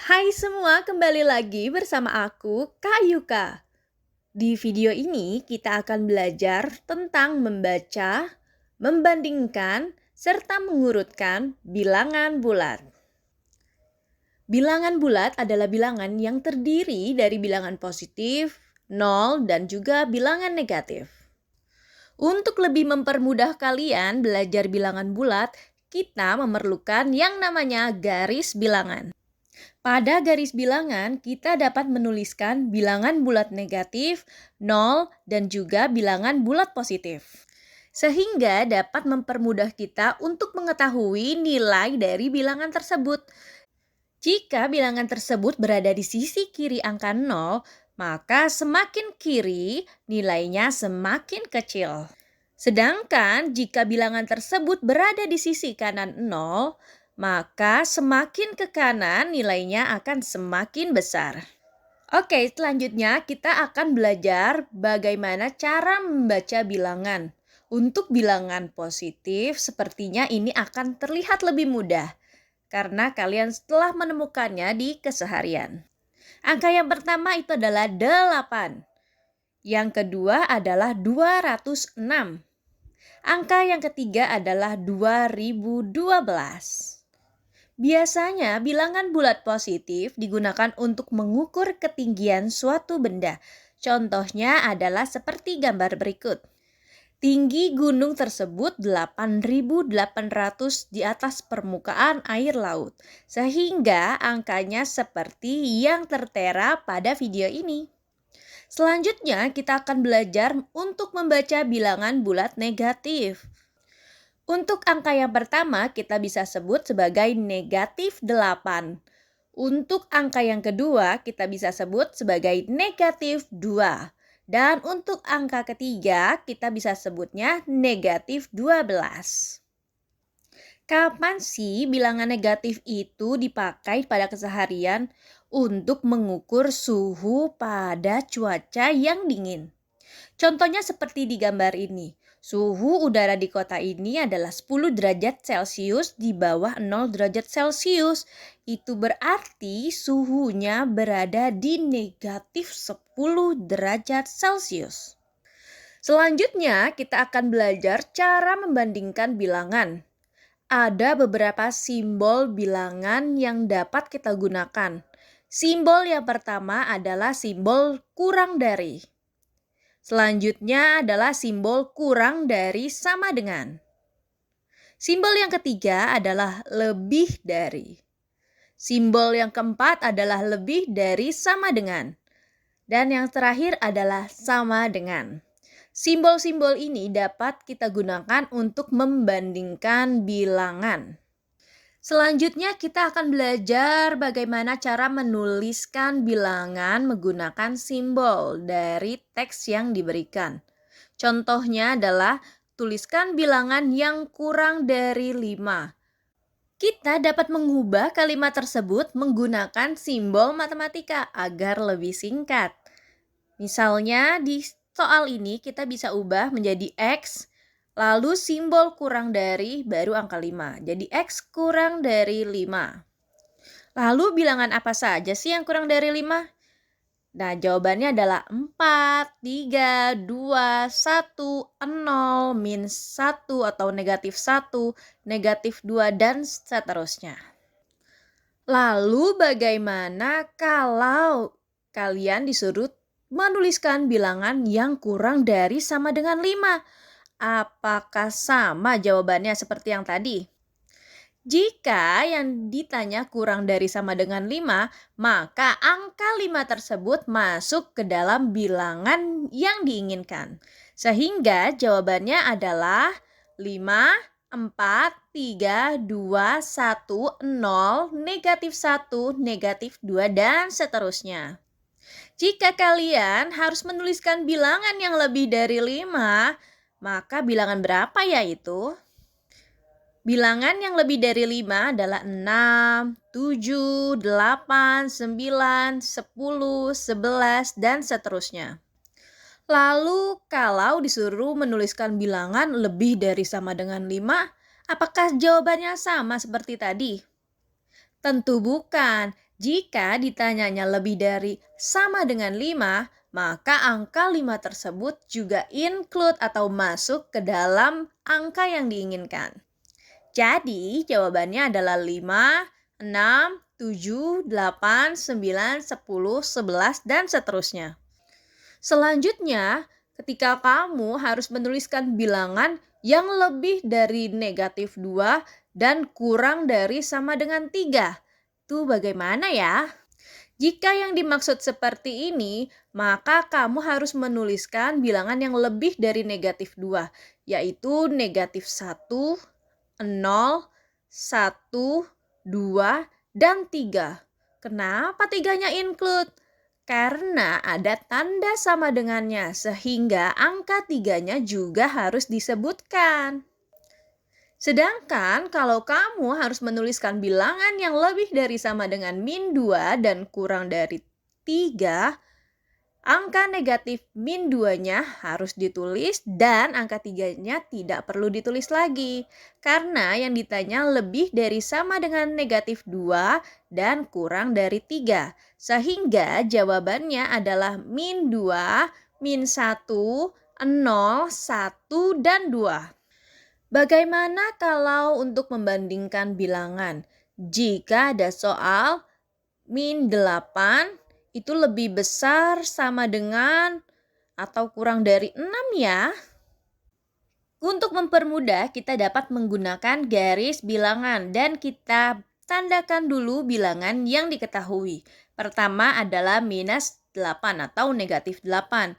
Hai semua, kembali lagi bersama aku, Kak Yuka. Di video ini kita akan belajar tentang membaca, membandingkan, serta mengurutkan bilangan bulat. Bilangan bulat adalah bilangan yang terdiri dari bilangan positif, nol, dan juga bilangan negatif. Untuk lebih mempermudah kalian belajar bilangan bulat, kita memerlukan yang namanya garis bilangan. Pada garis bilangan, kita dapat menuliskan bilangan bulat negatif, nol, dan juga bilangan bulat positif. Sehingga dapat mempermudah kita untuk mengetahui nilai dari bilangan tersebut. Jika bilangan tersebut berada di sisi kiri angka 0, maka semakin kiri nilainya semakin kecil. Sedangkan jika bilangan tersebut berada di sisi kanan 0, maka semakin ke kanan nilainya akan semakin besar. Oke, selanjutnya kita akan belajar bagaimana cara membaca bilangan. Untuk bilangan positif, sepertinya ini akan terlihat lebih mudah karena kalian setelah menemukannya di keseharian. Angka yang pertama itu adalah 8. Yang kedua adalah 206. Angka yang ketiga adalah 2012. Biasanya bilangan bulat positif digunakan untuk mengukur ketinggian suatu benda. Contohnya adalah seperti gambar berikut. Tinggi gunung tersebut 8.800 di atas permukaan air laut, sehingga angkanya seperti yang tertera pada video ini. Selanjutnya kita akan belajar untuk membaca bilangan bulat negatif. Untuk angka yang pertama kita bisa sebut sebagai negatif 8. Untuk angka yang kedua kita bisa sebut sebagai negatif 2. Dan untuk angka ketiga kita bisa sebutnya negatif 12. Kapan sih bilangan negatif itu dipakai pada keseharian untuk mengukur suhu pada cuaca yang dingin? Contohnya seperti di gambar ini. Suhu udara di kota ini adalah 10 derajat Celcius di bawah 0 derajat Celcius. Itu berarti suhunya berada di negatif 10 derajat Celcius. Selanjutnya kita akan belajar cara membandingkan bilangan. Ada beberapa simbol bilangan yang dapat kita gunakan. Simbol yang pertama adalah simbol kurang dari. Selanjutnya adalah simbol kurang dari sama dengan. Simbol yang ketiga adalah lebih dari. Simbol yang keempat adalah lebih dari sama dengan. Dan yang terakhir adalah sama dengan. Simbol-simbol ini dapat kita gunakan untuk membandingkan bilangan. Selanjutnya kita akan belajar bagaimana cara menuliskan bilangan menggunakan simbol dari teks yang diberikan. Contohnya adalah tuliskan bilangan yang kurang dari 5. Kita dapat mengubah kalimat tersebut menggunakan simbol matematika agar lebih singkat. Misalnya di soal ini kita bisa ubah menjadi X, lalu simbol kurang dari baru angka 5. Jadi X kurang dari 5. Lalu bilangan apa saja sih yang kurang dari 5? Nah, jawabannya adalah 4, 3, 2, 1, 0, min 1 atau negatif 1, negatif 2, dan seterusnya. Lalu bagaimana kalau kalian disuruh menuliskan bilangan yang kurang dari sama dengan 5? Apakah sama jawabannya seperti yang tadi? Jika yang ditanya kurang dari sama dengan 5, maka angka 5 tersebut masuk ke dalam bilangan yang diinginkan. Sehingga jawabannya adalah 5, 4, 3, 2, 1, 0, negatif 1, negatif 2, dan seterusnya. Jika kalian harus menuliskan bilangan yang lebih dari 5, maka bilangan berapa ya itu? Bilangan yang lebih dari 5 adalah 6, 7, 8, 9, 10, 11, dan seterusnya. Lalu kalau disuruh menuliskan bilangan lebih dari sama dengan 5, apakah jawabannya sama seperti tadi? Tentu bukan. Jika ditanyanya lebih dari sama dengan 5, maka angka 5 tersebut juga include atau masuk ke dalam angka yang diinginkan. Jadi jawabannya adalah 5, 6, 7, 8, 9, 10, 11, dan seterusnya. Selanjutnya, ketika kamu harus menuliskan bilangan yang lebih dari negatif 2 dan kurang dari sama dengan 3. Tuh bagaimana ya? Jika yang dimaksud seperti ini, maka kamu harus menuliskan bilangan yang lebih dari negatif 2, yaitu negatif 1, 0, 1, 2, dan 3. Kenapa tiganya include? Karena ada tanda sama dengannya, sehingga angka 3-nya juga harus disebutkan. Sedangkan kalau kamu harus menuliskan bilangan yang lebih dari sama dengan min 2 dan kurang dari 3, angka negatif min 2-nya harus ditulis dan angka 3-nya tidak perlu ditulis lagi. Karena yang ditanya lebih dari sama dengan negatif 2 dan kurang dari 3. Sehingga jawabannya adalah min 2, min 1, 0, 1, dan 2. Bagaimana kalau untuk membandingkan bilangan? Jika ada soal min 8 itu lebih besar sama dengan atau kurang dari 6 ya. Untuk mempermudah kita dapat menggunakan garis bilangan dan kita tandakan dulu bilangan yang diketahui. Pertama adalah minus 8 atau negatif 8.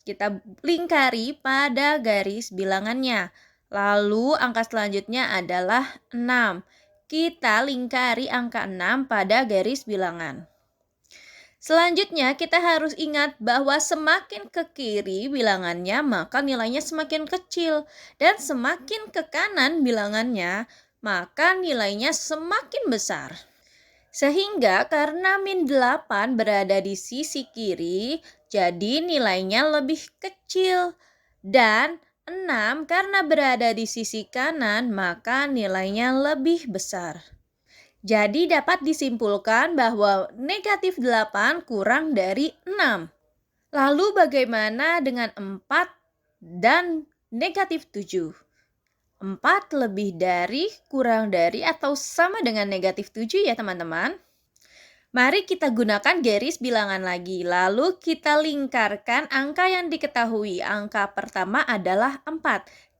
Kita lingkari pada garis bilangannya. Lalu angka selanjutnya adalah 6. Kita lingkari angka 6 pada garis bilangan. Selanjutnya kita harus ingat bahwa semakin ke kiri bilangannya maka nilainya semakin kecil. Dan semakin ke kanan bilangannya maka nilainya semakin besar. Sehingga karena min 8 berada di sisi kiri, jadi nilainya lebih kecil. Dan 6 karena berada di sisi kanan, maka nilainya lebih besar. Jadi dapat disimpulkan bahwa negatif 8 kurang dari 6. Lalu bagaimana dengan 4 dan negatif 7? 4 lebih dari, kurang dari, atau sama dengan negatif 7 ya teman-teman? Mari kita gunakan garis bilangan lagi. Lalu kita lingkarkan angka yang diketahui. Angka pertama adalah 4.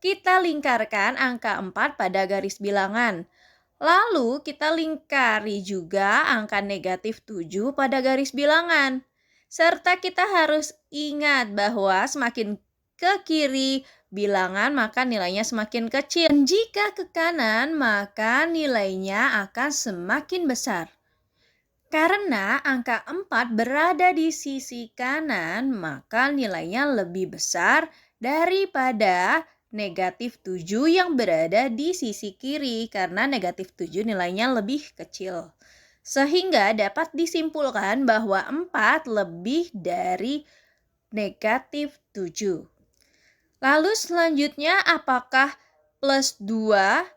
Kita lingkarkan angka 4 pada garis bilangan. Lalu kita lingkari juga angka negatif 7 pada garis bilangan. Serta kita harus ingat bahwa semakin ke kiri bilangan maka nilainya semakin kecil. Dan jika ke kanan maka nilainya akan semakin besar. Karena angka 4 berada di sisi kanan maka nilainya lebih besar daripada negatif 7 yang berada di sisi kiri karena negatif 7 nilainya lebih kecil. Sehingga dapat disimpulkan bahwa 4 lebih dari negatif 7. Lalu selanjutnya apakah plus 2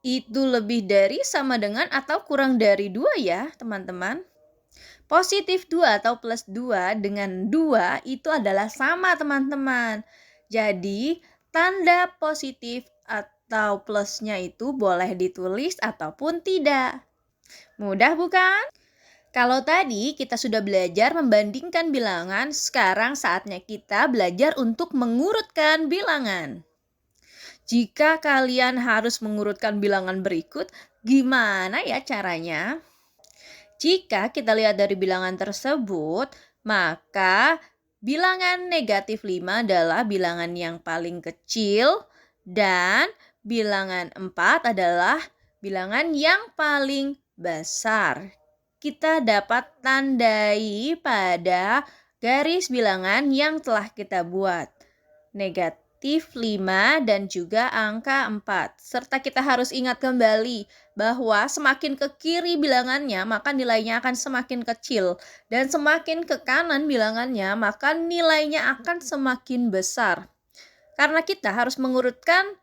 itu lebih dari, sama dengan, atau kurang dari 2 ya teman-teman? Positif 2 atau plus 2 dengan 2 itu adalah sama teman-teman. Jadi tanda positif atau plusnya itu boleh ditulis ataupun tidak. Mudah bukan? Kalau tadi kita sudah belajar membandingkan bilangan, sekarang saatnya kita belajar untuk mengurutkan bilangan. Jika kalian harus mengurutkan bilangan berikut, gimana ya caranya? Jika kita lihat dari bilangan tersebut, maka bilangan negatif 5 adalah bilangan yang paling kecil dan bilangan 4 adalah bilangan yang paling besar. Kita dapat tandai pada garis bilangan yang telah kita buat. Negatif 5 dan juga angka 4. Serta kita harus ingat kembali bahwa semakin ke kiri bilangannya maka nilainya akan semakin kecil. Dan semakin ke kanan bilangannya maka nilainya akan semakin besar. Karena kita harus mengurutkan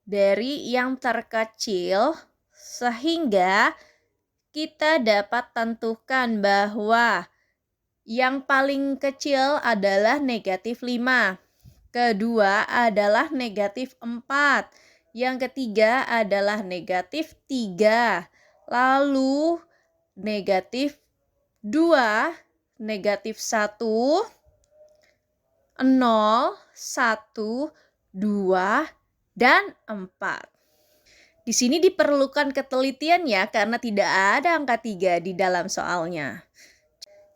dari yang terkecil sehingga kita dapat tentukan bahwa yang paling kecil adalah negatif 5. Kedua adalah negatif 4. Yang ketiga adalah negatif 3. Lalu negatif 2, negatif 1, 0, 1, 2, dan 4. Di sini diperlukan ketelitian ya, karena tidak ada angka 3 di dalam soalnya.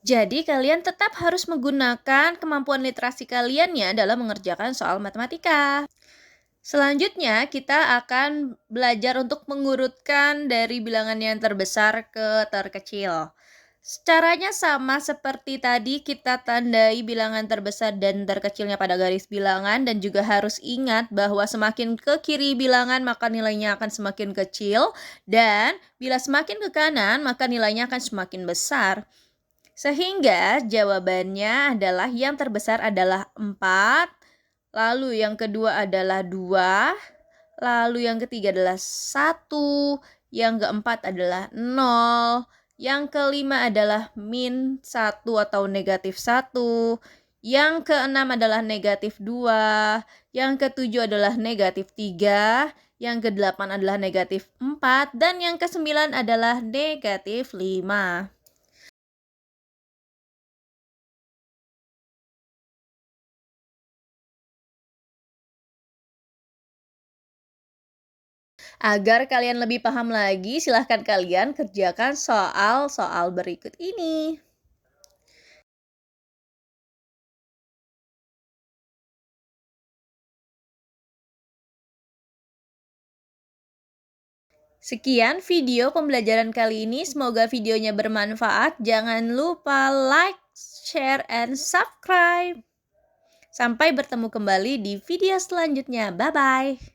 Jadi kalian tetap harus menggunakan kemampuan literasi kalian ya dalam mengerjakan soal matematika. Selanjutnya kita akan belajar untuk mengurutkan dari bilangan yang terbesar ke terkecil. Caranya sama seperti tadi, kita tandai bilangan terbesar dan terkecilnya pada garis bilangan, dan juga harus ingat bahwa semakin ke kiri bilangan maka nilainya akan semakin kecil, dan bila semakin ke kanan maka nilainya akan semakin besar. Sehingga jawabannya adalah yang terbesar adalah 4, lalu yang kedua adalah 2, lalu yang ketiga adalah 1, yang keempat adalah 0, yang kelima adalah min 1 atau negatif 1, yang keenam adalah negatif 2, yang ketujuh adalah negatif 3, yang kedelapan adalah negatif 4, dan yang kesembilan adalah negatif 5. Agar kalian lebih paham lagi, silahkan kalian kerjakan soal-soal berikut ini. Sekian video pembelajaran kali ini, semoga videonya bermanfaat. Jangan lupa like, share, and subscribe. Sampai bertemu kembali di video selanjutnya. Bye-bye.